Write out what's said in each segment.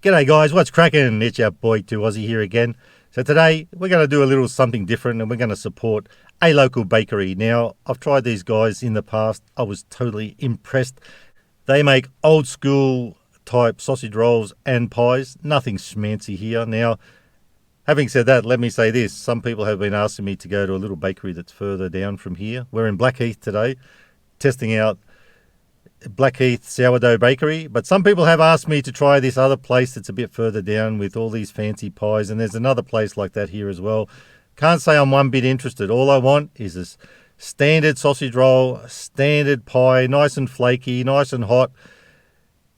G'day guys, what's cracking? It's your boy 2Aussie here again. So today we're going to do a little something different and we're going to support a local bakery. Now, I've tried these guys in the past. I was totally impressed. They make old school type sausage rolls and pies. Nothing schmancy here. Now, having said that, let me say this. Some people have been asking me to go to a little bakery that's further down from here. We're in Blackheath today, testing out Blackheath sourdough bakery, but some people have asked me to try this other place that's a bit further down with all these fancy pies, and there's another place like that here as well. Can't say I'm one bit interested. All I want is this standard sausage roll, standard pie, nice and flaky, nice and hot,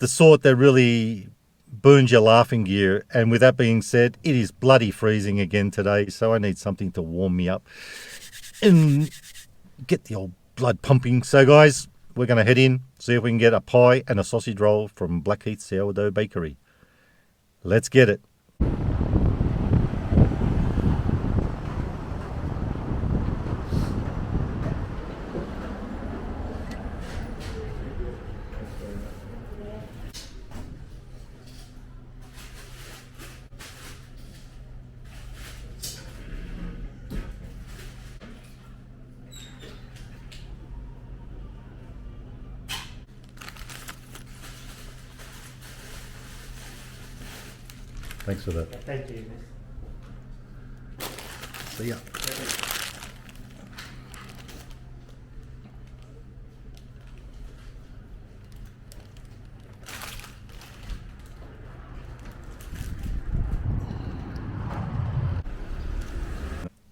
the sort that really burns your laughing gear. And with that being said, it is bloody freezing again today, so I need something to warm me up and get the old blood pumping. So guys, we're going to head in, see if we can get a pie and a sausage roll from Blackheath Sourdough Bakery. Let's get it. Thanks for that. Thank you. See ya.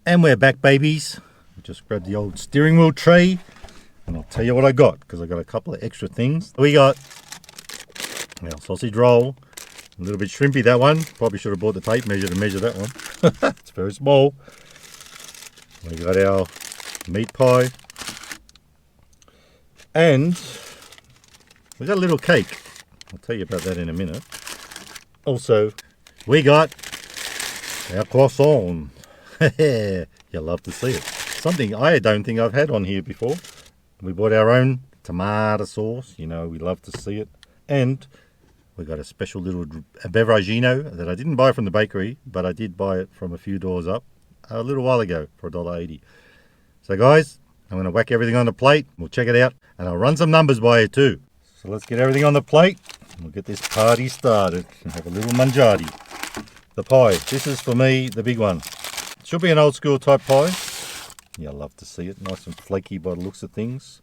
And we're back, babies. Just grabbed the old steering wheel tray and I'll tell you what I got, because I got a couple of extra things. We got our sausage roll. A little bit shrimpy, that one. Probably should have bought the tape measure to measure that one. It's very small. We got our meat pie. And we got a little cake. I'll tell you about that in a minute. Also, we got our croissant. You'll love to see it. Something I don't think I've had on here before. We bought our own tomato sauce. You know, we love to see it. And we got a special little beveragino that I didn't buy from the bakery, but I did buy it from a few doors up a little while ago for $1.80. So guys, I'm going to whack everything on the plate. We'll check it out and I'll run some numbers by you too. So let's get everything on the plate. We'll get this party started and have a little mangiati. The pie. This is for me the big one. It should be an old school type pie. Yeah, I love to see it. Nice and flaky by the looks of things.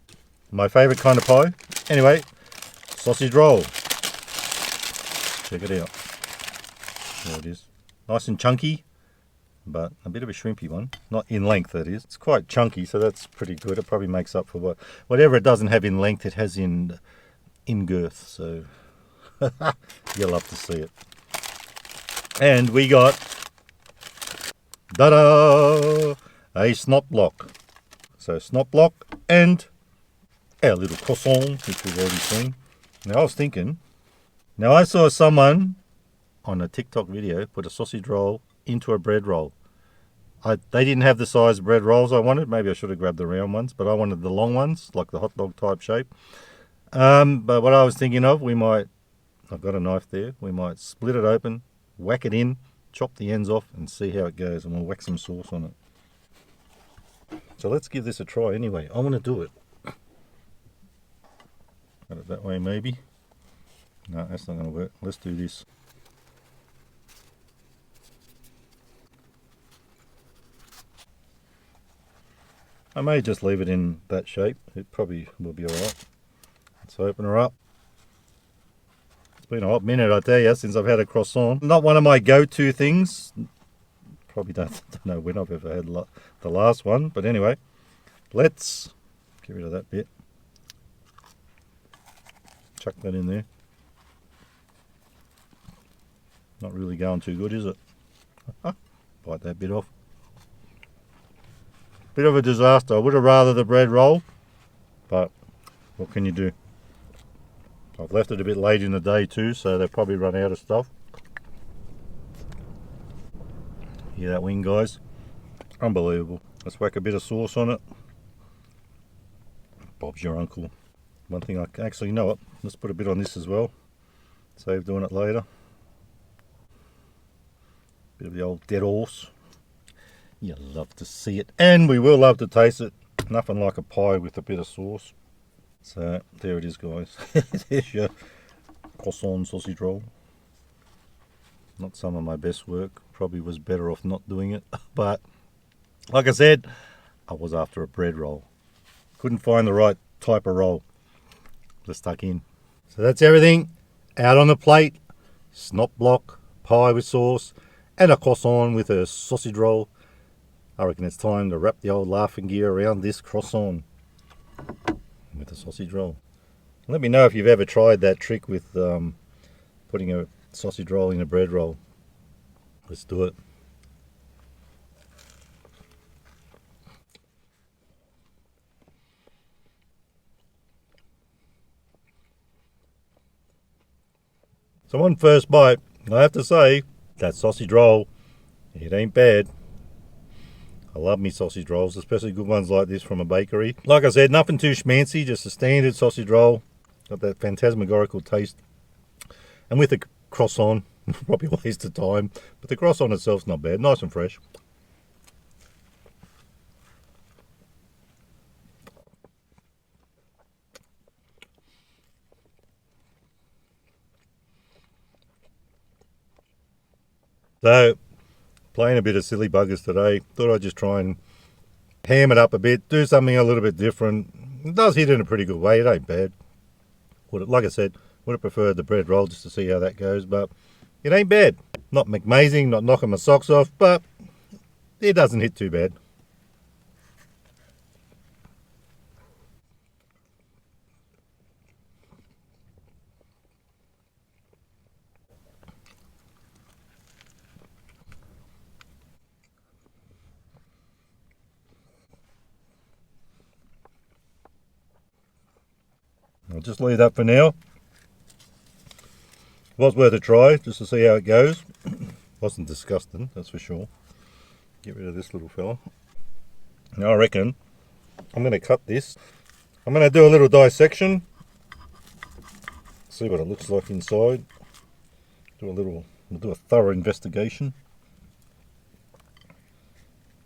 My favourite kind of pie. Anyway, sausage roll. Check it out. There it is. Nice and chunky, but a bit of a shrimpy one. Not in length, that is. It's quite chunky, so that's pretty good. It probably makes up for whatever it doesn't have in length, it has in girth. So you'll love to see it. And we got, ta-da, a snot block. So snot block and our little croissant, which we've already seen. Now I was thinking, now I saw someone on a TikTok video put a sausage roll into a bread roll. They didn't have the size bread rolls I wanted. Maybe I should have grabbed the round ones, but I wanted the long ones, like the hot dog type shape. But what I was thinking of, I've got a knife there, we might split it open, whack it in, chop the ends off and see how it goes, and we'll whack some sauce on it. So let's give this a try anyway. I want to do it. Got it that way maybe. No, that's not going to work. Let's do this. I may just leave it in that shape. It probably will be alright. Let's open her up. It's been a hot minute, I tell you, since I've had a croissant. Not one of my go-to things. Probably don't know when I've ever had the last one. But anyway, let's get rid of that bit. Chuck that in there. Not really going too good, is it? Bite that bit off. Bit of a disaster. I would have rather the bread roll, but what can you do? I've left it a bit late in the day too, so they've probably run out of stuff. Hear that wind, guys? Unbelievable. Let's whack a bit of sauce on it. Bob's your uncle. One thing I actually know it. Let's put a bit on this as well. Save doing it later. Bit of the old dead horse. You love to see it, and we will love to taste it. Nothing like a pie with a bit of sauce. So there it is, guys. There's your croissant sausage roll. Not some of my best work. Probably was better off not doing it. But like I said, I was after a bread roll. Couldn't find the right type of roll to stuck in. So that's everything out on the plate. Snot block, pie with sauce, and a croissant with a sausage roll. I reckon it's time to wrap the old laughing gear around this croissant with a sausage roll. Let me know if you've ever tried that trick with putting a sausage roll in a bread roll. Let's do it. So on first bite, I have to say, that sausage roll, it ain't bad. I love me sausage rolls, especially good ones like this from a bakery. Like I said, nothing too schmancy, just a standard sausage roll. Got that phantasmagorical taste. And with the croissant, probably a waste of time, but the croissant itself's not bad, nice and fresh. So, playing a bit of silly buggers today. Thought I'd just try and ham it up a bit, do something a little bit different. It does hit in a pretty good way, it ain't bad. Like I said, would have preferred the bread roll just to see how that goes, but it ain't bad. Not amazing, not knocking my socks off, but it doesn't hit too bad. I'll just leave that for now. Was worth a try just to see how it goes. Wasn't disgusting, that's for sure. Get rid of this little fella. Now I reckon I'm going to cut this. I'm going to do a little dissection. See what it looks like inside. We'll do a thorough investigation.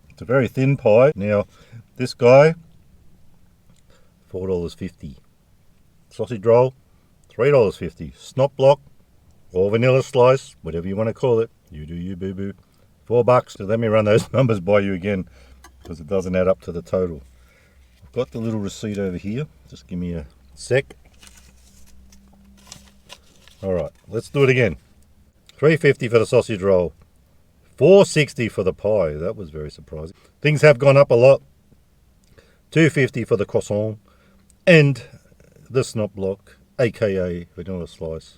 It's a very thin pie. Now this guy, $4.50. Sausage roll, $3.50. Snot block or vanilla slice, whatever you want to call it. You do you, boo boo. $4. So let me run those numbers by you again, because it doesn't add up to the total. I've got the little receipt over here. Just give me a sec. All right, let's do it again. $3.50 for the sausage roll. $4.60 for the pie. That was very surprising. Things have gone up a lot. $2.50 for the croissant. And the snot block, aka vanilla slice,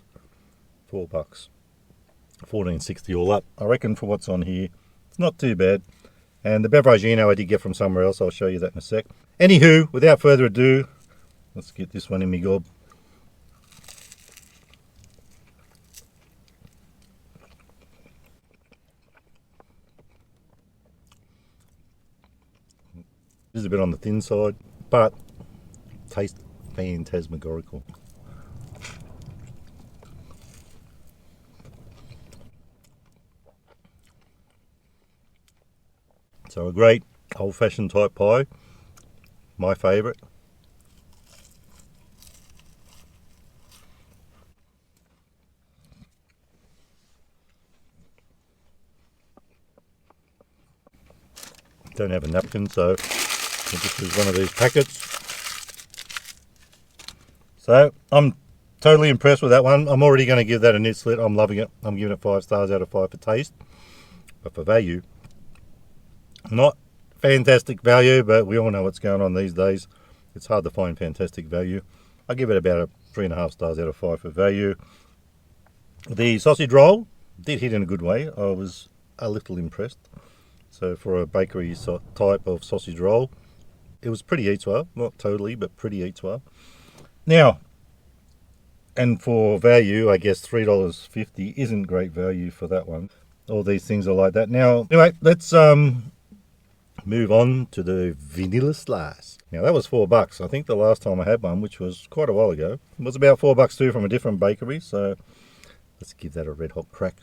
$4. $14.60 all up. I reckon for what's on here, it's not too bad. And the beveragino I did get from somewhere else. I'll show you that in a sec. Anywho, without further ado, let's get this one in me gob. This is a bit on the thin side, but tastes phantasmagorical. So a great old-fashioned type pie, my favourite. Don't have a napkin, so I'll just use one of these packets. So I'm totally impressed with that one. I'm already going to give that a nit slit. I'm loving it. I'm giving it 5 stars out of 5 for taste, but for value, not fantastic value, but we all know what's going on these days. It's hard to find fantastic value. I give it about a 3.5 stars out of 5 for value. The sausage roll did hit in a good way. I was a little impressed. So for a bakery type of sausage roll, it was pretty eats well. Not totally, but pretty eats well. Now, and for value, I guess $3.50 isn't great value for that one. All these things are like that. Now, anyway, let's move on to the vanilla slice. Now that was $4. I think the last time I had one, which was quite a while ago, was about $4 too from a different bakery. So let's give that a red hot crack.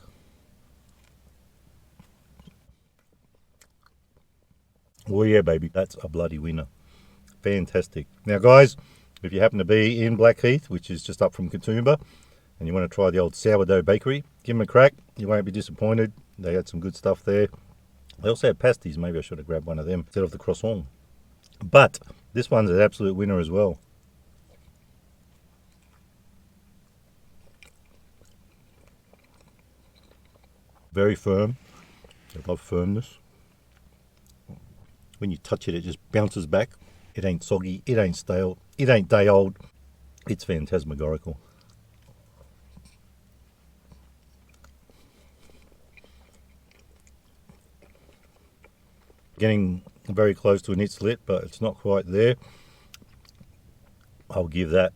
Oh yeah, baby, that's a bloody winner. Fantastic. Now, guys, if you happen to be in Blackheath, which is just up from Katoomba, and you want to try the old sourdough bakery, give them a crack. You won't be disappointed. They had some good stuff there. They also had pasties. Maybe I should have grabbed one of them instead of the croissant. But this one's an absolute winner as well. Very firm. I love firmness. When you touch it, it just bounces back. It ain't soggy. It ain't stale. It ain't day old. It's phantasmagorical. Getting very close to an it slit, but it's not quite there. I'll give that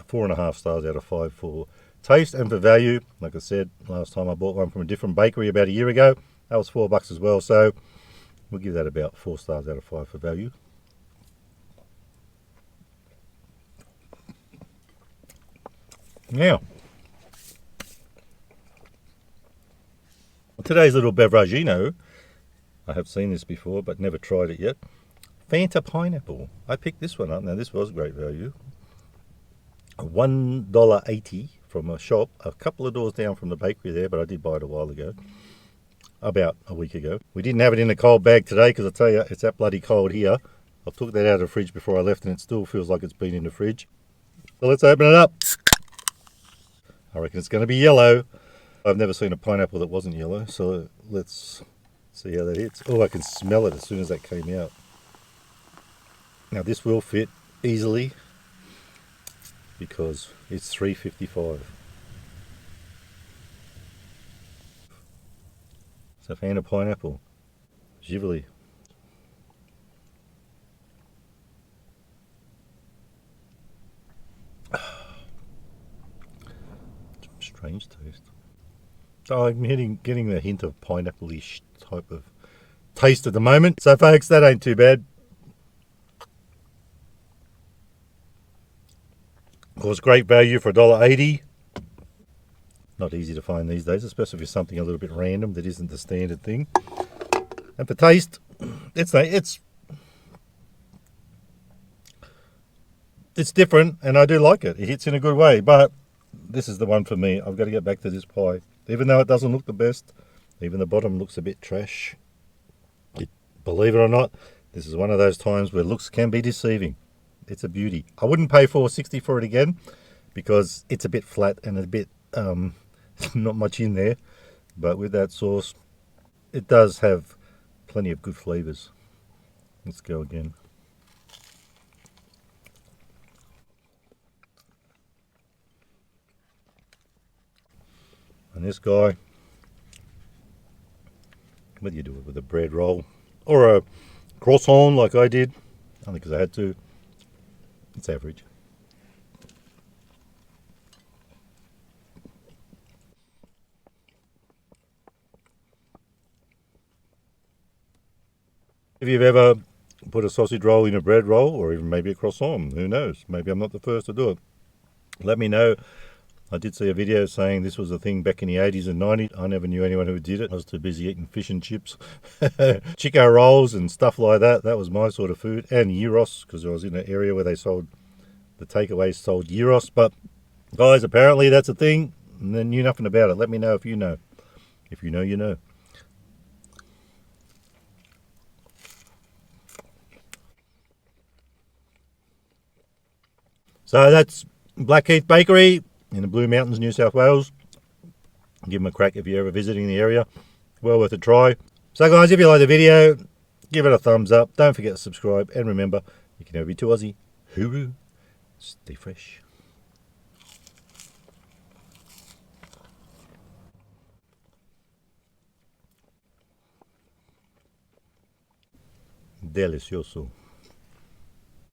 4.5 stars out of 5 for taste and for value. Like I said, last time I bought one from a different bakery about a year ago, that was $4 as well. So we'll give that about 4 stars out of 5 for value. Now, today's little beveragino, I have seen this before but never tried it yet. Fanta pineapple. I picked this one up. Now this was great value. $1.80 from a shop a couple of doors down from the bakery there, but I did buy it a while ago, about a week ago. We didn't have it in a cold bag today because I tell you, it's that bloody cold here. I took that out of the fridge before I left and it still feels like it's been in the fridge. So let's open it up. I reckon it's going to be yellow. I've never seen a pineapple that wasn't yellow, so let's see how that hits. Oh, I can smell it as soon as that came out. Now this will fit easily because it's $3.55. So Fanta pineapple, Ghibli. Strange taste. Oh, I'm getting the hint of pineapple-ish type of taste at the moment. So folks, that ain't too bad. Of course, great value for $1.80. Not easy to find these days, especially if it's something a little bit random that isn't the standard thing. And for taste, it's different, and I do like it. It hits in a good way, but this is the one for me. I've got to get back to this pie. Even though it doesn't look the best, even the bottom looks a bit trash. Believe it or not, this is one of those times where looks can be deceiving. It's a beauty. I wouldn't pay $4.60 for it again because it's a bit flat and a bit not much in there. But with that sauce, it does have plenty of good flavors. Let's go again. And this guy, whether you do it with a bread roll or a croissant like I did, only because I had to, it's average. If you've ever put a sausage roll in a bread roll or even maybe a croissant, who knows? Maybe I'm not the first to do it. Let me know. I did see a video saying this was a thing back in the 80s and 90s. I never knew anyone who did it. I was too busy eating fish and chips, Chico rolls and stuff like that. That was my sort of food. And gyros, because I was in an area where they sold, the takeaways sold gyros. But guys, apparently that's a thing. And they knew nothing about it. Let me know if you know. If you know, you know. So that's Blackheath Bakery in the Blue Mountains, New South Wales. Give them a crack if you're ever visiting the area. Well worth a try. So guys, if you like the video, give it a thumbs up. Don't forget to subscribe. And remember, you can never be too Aussie. Hooroo. Stay fresh. Delicioso.